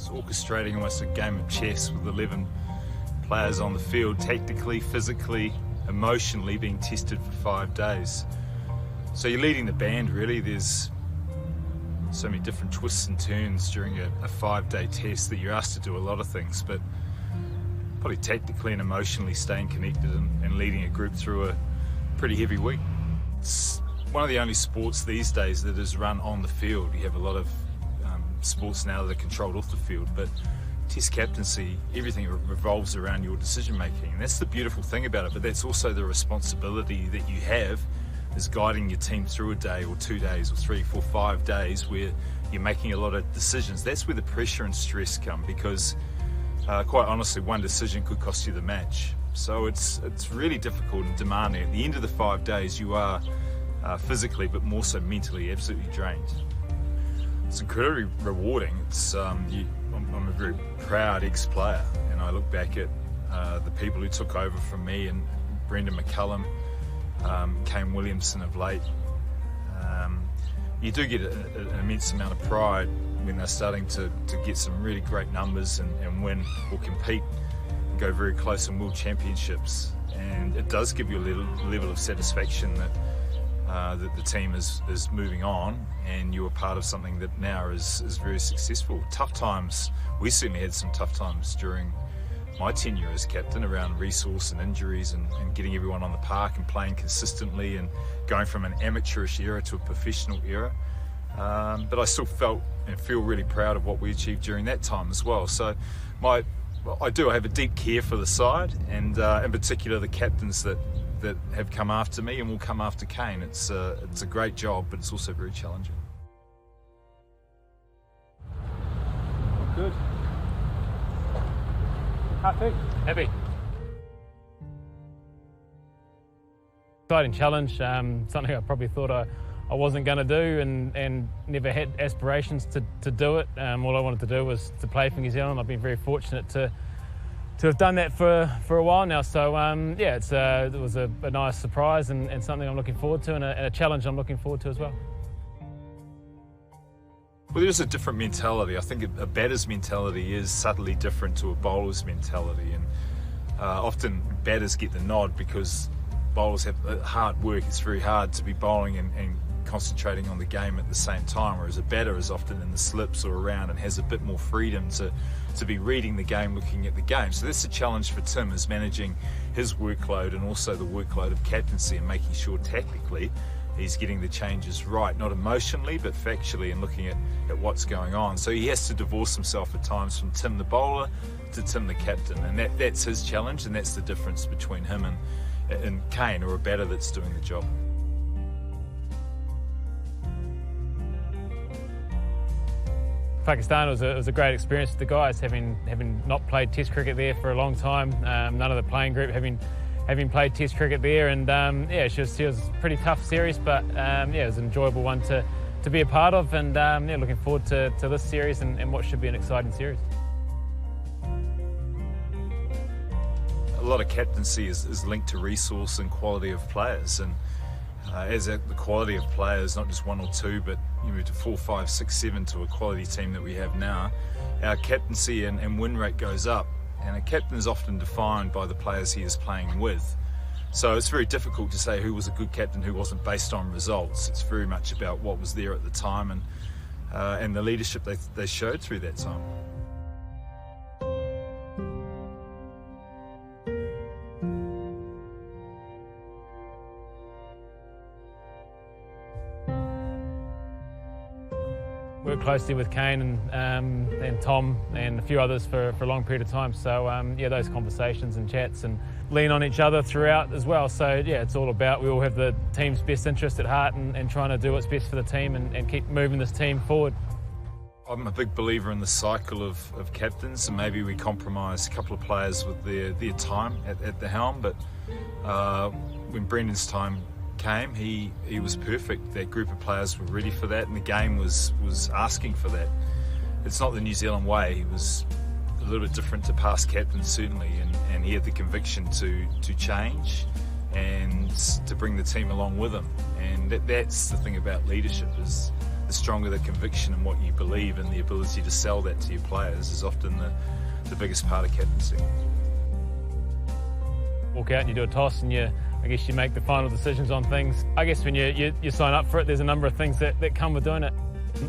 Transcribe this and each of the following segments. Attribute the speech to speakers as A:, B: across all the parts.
A: It's orchestrating almost a game of chess with 11 players on the field, tactically, physically, emotionally being tested for 5 days. So you're leading the band, really. There's so many different twists and turns during a 5-day test that you're asked to do a lot of things, but probably tactically and emotionally staying connected and leading a group through a pretty heavy week. It's one of the only sports these days that is run on the field. You have a lot of sports now that are controlled off the field, but Test captaincy, everything revolves around your decision making, and that's the beautiful thing about it. But that's also the responsibility that you have, is guiding your team through a day or 2 days or 3, 4, 5 days where you're making a lot of decisions. That's where the pressure and stress come, because quite honestly, one decision could cost you the match. So it's really difficult and demanding. At the end of the 5 days, you are physically, but more so mentally, absolutely drained. It's incredibly rewarding. I'm a very proud ex-player, and I look back at the people who took over from me, and Brendan McCullum, Kane Williamson of late. You do get an immense amount of pride when they're starting to get some really great numbers and win or compete and go very close in world championships. And it does give you a level of satisfaction that the team is moving on, and you're part of something that now is very successful. Tough times, we certainly had some tough times during my tenure as captain around resource and injuries and getting everyone on the park and playing consistently and going from an amateurish era to a professional era. But I still felt and feel really proud of what we achieved during that time as well. So I have a deep care for the side, and in particular the captains that have come after me and will come after Kane. It's a great job, but it's also very challenging.
B: Good. Happy?
C: Happy. Exciting challenge, something I probably thought I wasn't going to do, and never had aspirations to do it. All I wanted to do was to play for New Zealand. I've been very fortunate to have done that for a while now. So yeah, it was a nice surprise and something I'm looking forward to, and a challenge I'm looking forward to as well.
A: Well, there's a different mentality. I think a batter's mentality is subtly different to a bowler's mentality, and often batters get the nod because bowlers have hard work. It's very hard to be bowling and concentrating on the game at the same time, whereas a batter is often in the slips or around and has a bit more freedom to be reading the game, looking at the game. So that's the challenge for Tim, is managing his workload and also the workload of captaincy, and making sure tactically he's getting the changes right, not emotionally but factually, and looking at what's going on. So he has to divorce himself at times from Tim the bowler to Tim the captain, and that's his challenge, and that's the difference between him and Kane, or a batter that's doing the job.
C: Pakistan was a great experience with the guys, having not played Test cricket there for a long time. None of the playing group having played Test cricket there, and yeah, it was a pretty tough series, but yeah, it was an enjoyable one to be a part of, and yeah, looking forward to this series and what should be an exciting series.
A: A lot of captaincy is linked to resource and quality of players, and as the quality of players, not just one or two, but you move to 4, 5, 6, 7 to a quality team that we have now, our captaincy and win rate goes up. And a captain is often defined by the players he is playing with. So it's very difficult to say who was a good captain, who wasn't, based on results. It's very much about what was there at the time and the leadership they showed through that time.
C: Worked closely with Kane and Tom and a few others for a long period of time. So yeah, those conversations and chats, and lean on each other throughout as well. So yeah, it's all about, we all have the team's best interest at heart, and trying to do what's best for the team and keep moving this team forward.
A: I'm a big believer in the cycle of captains, and maybe we compromise a couple of players with their time at the helm, but when Brendan's time came, he was perfect. That group of players were ready for that, and the game was asking for that. It's not the New Zealand way. He was a little bit different to past captains, certainly, and he had the conviction to change and to bring the team along with him. And that's the thing about leadership, is the stronger the conviction in what you believe, and the ability to sell that to your players is often the biggest part of captaincy.
C: Walk out and you do a toss, and I guess you make the final decisions on things. I guess when you sign up for it, there's a number of things that come with doing it.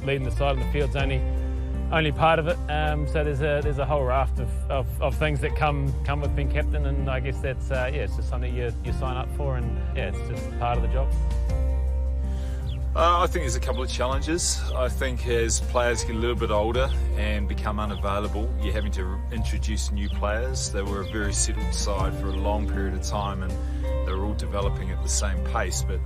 C: Leading the side on the field's only part of it. So there's a whole raft of things that come with being captain, and I guess that's it's just something you sign up for, and it's just part of the job.
A: I think there's a couple of challenges. I think as players get a little bit older and become unavailable, you're having to introduce new players. They were a very settled side for a long period of time, and they were all developing at the same pace, but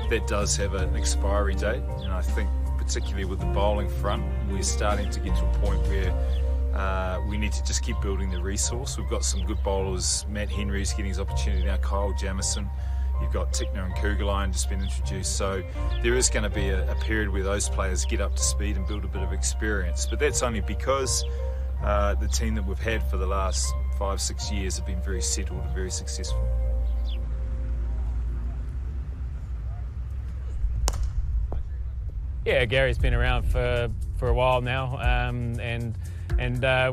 A: that does have an expiry date. And I think particularly with the bowling front, we're starting to get to a point where we need to just keep building the resource. We've got some good bowlers. Matt Henry's getting his opportunity now, Kyle Jamieson. You've got Tickner and Kugelijn just been introduced. So there is going to be a period where those players get up to speed and build a bit of experience. But that's only because the team that we've had for the last 5-6 years have been very settled and very successful.
C: Yeah, Gary's been around for a while now, and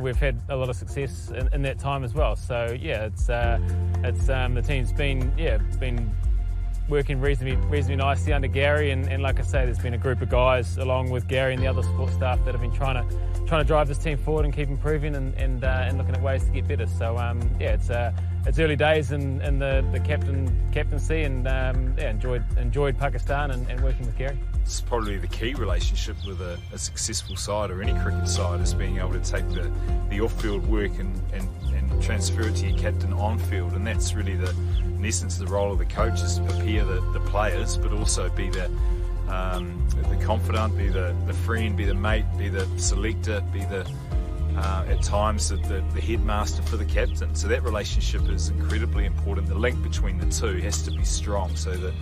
C: we've had a lot of success in that time as well. So yeah, it's the team's been working reasonably nicely under Gary, and like I say, there's been a group of guys along with Gary and the other support staff that have been trying to drive this team forward and keep improving and looking at ways to get better. So it's early days in the captaincy, and enjoyed Pakistan and working with Gary.
A: It's probably the key relationship with a successful side or any cricket side, is being able to take the off-field work and transfer it to your captain on-field, and that's really in essence the role of the coach, is to prepare the players, but also be the confidant, be the friend, be the mate, be the selector, be at times the headmaster for the captain. So that relationship is incredibly important. The link between the two has to be strong, so that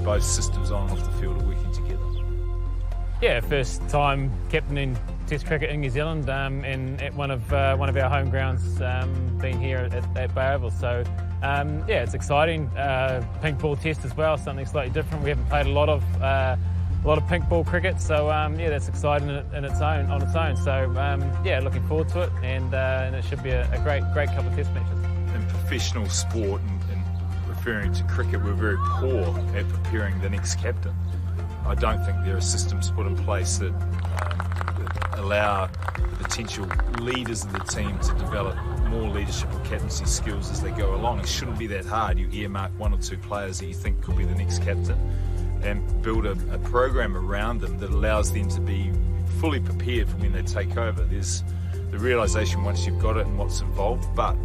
A: both systems on and off the field are working together.
C: Yeah, first time captaining Test cricket in New Zealand, and at one of our home grounds, being here at Bay Oval. So it's exciting. Pink ball test as well, something slightly different. We haven't played a lot of pink ball cricket, so that's exciting on its own. So looking forward to it, and it should be a great couple of test matches.
A: In professional sport, and referring to cricket, we're very poor at preparing the next captain. I don't think there are systems put in place that allow the potential leaders of the team to develop more leadership or captaincy skills as they go along. It shouldn't be that hard. You earmark 1 or 2 players that you think could be the next captain, and build a program around them that allows them to be fully prepared for when they take over. There's the realisation once you've got it and what's involved, but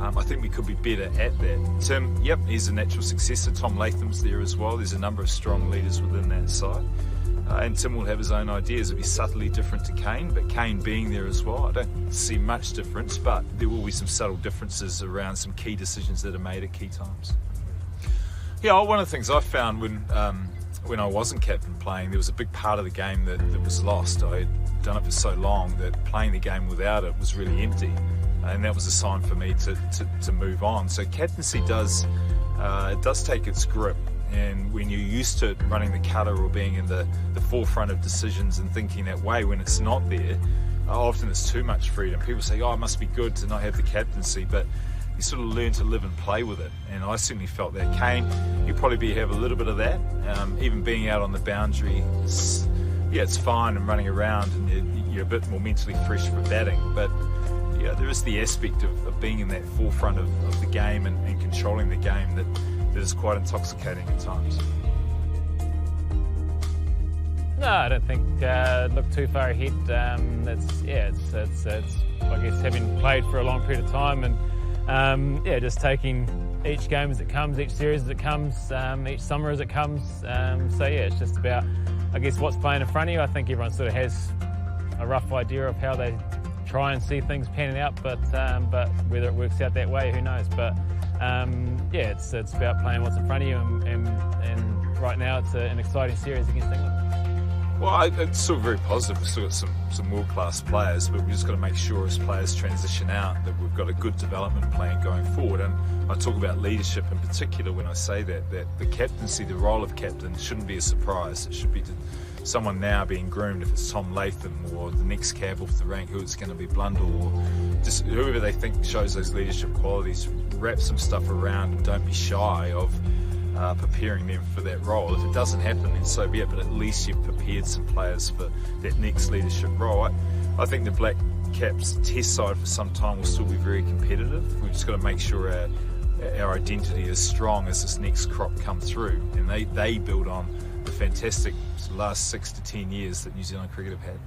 A: I think we could be better at that. Tim, he's a natural successor. Tom Latham's there as well. There's a number of strong leaders within that side. And Tim will have his own ideas. It'll be subtly different to Kane, but Kane being there as well, I don't see much difference, but there will be some subtle differences around some key decisions that are made at key times. Yeah, one of the things I found when I wasn't captain playing, there was a big part of the game that was lost. I had done it for so long that playing the game without it was really empty, and that was a sign for me to move on. So captaincy does take its grip, and when you're used to running the cutter or being in the forefront of decisions and thinking that way, when it's not there, often it's too much freedom. People say, it must be good to not have the captaincy, but you sort of learn to live and play with it, and I certainly felt that. Kane, you probably have a little bit of that, even being out on the boundary. It's fine and running around, and you're a bit more mentally fresh for batting, but there is the aspect of being in that forefront of the game and controlling the game that is quite intoxicating at times.
C: No, I don't think look too far ahead. It's I guess having played for a long period of time, and just taking each game as it comes, each series as it comes, each summer as it comes. It's just about, I guess, what's playing in front of you. I think everyone sort of has a rough idea of how they try and see things panning out, but whether it works out that way, who knows? But it's about playing what's in front of you, and right now it's an exciting series against England.
A: Well, it's still very positive. We've still got some world-class players, but we've just got to make sure as players transition out that we've got a good development plan going forward. And I talk about leadership in particular when I say that the captaincy, the role of captain, shouldn't be a surprise. It should be someone now being groomed, if it's Tom Latham or the next cab off the rank, who it's going to be Blundell, or just whoever they think shows those leadership qualities, wrap some stuff around and don't be shy of preparing them for that role. If it doesn't happen, then so be it, but at least you've prepared some players for that next leadership role. I think the Black Caps test side for some time will still be very competitive. We've just got to make sure our identity is strong as this next crop come through, and they build on the fantastic last 6 to 10 years that New Zealand cricket have had.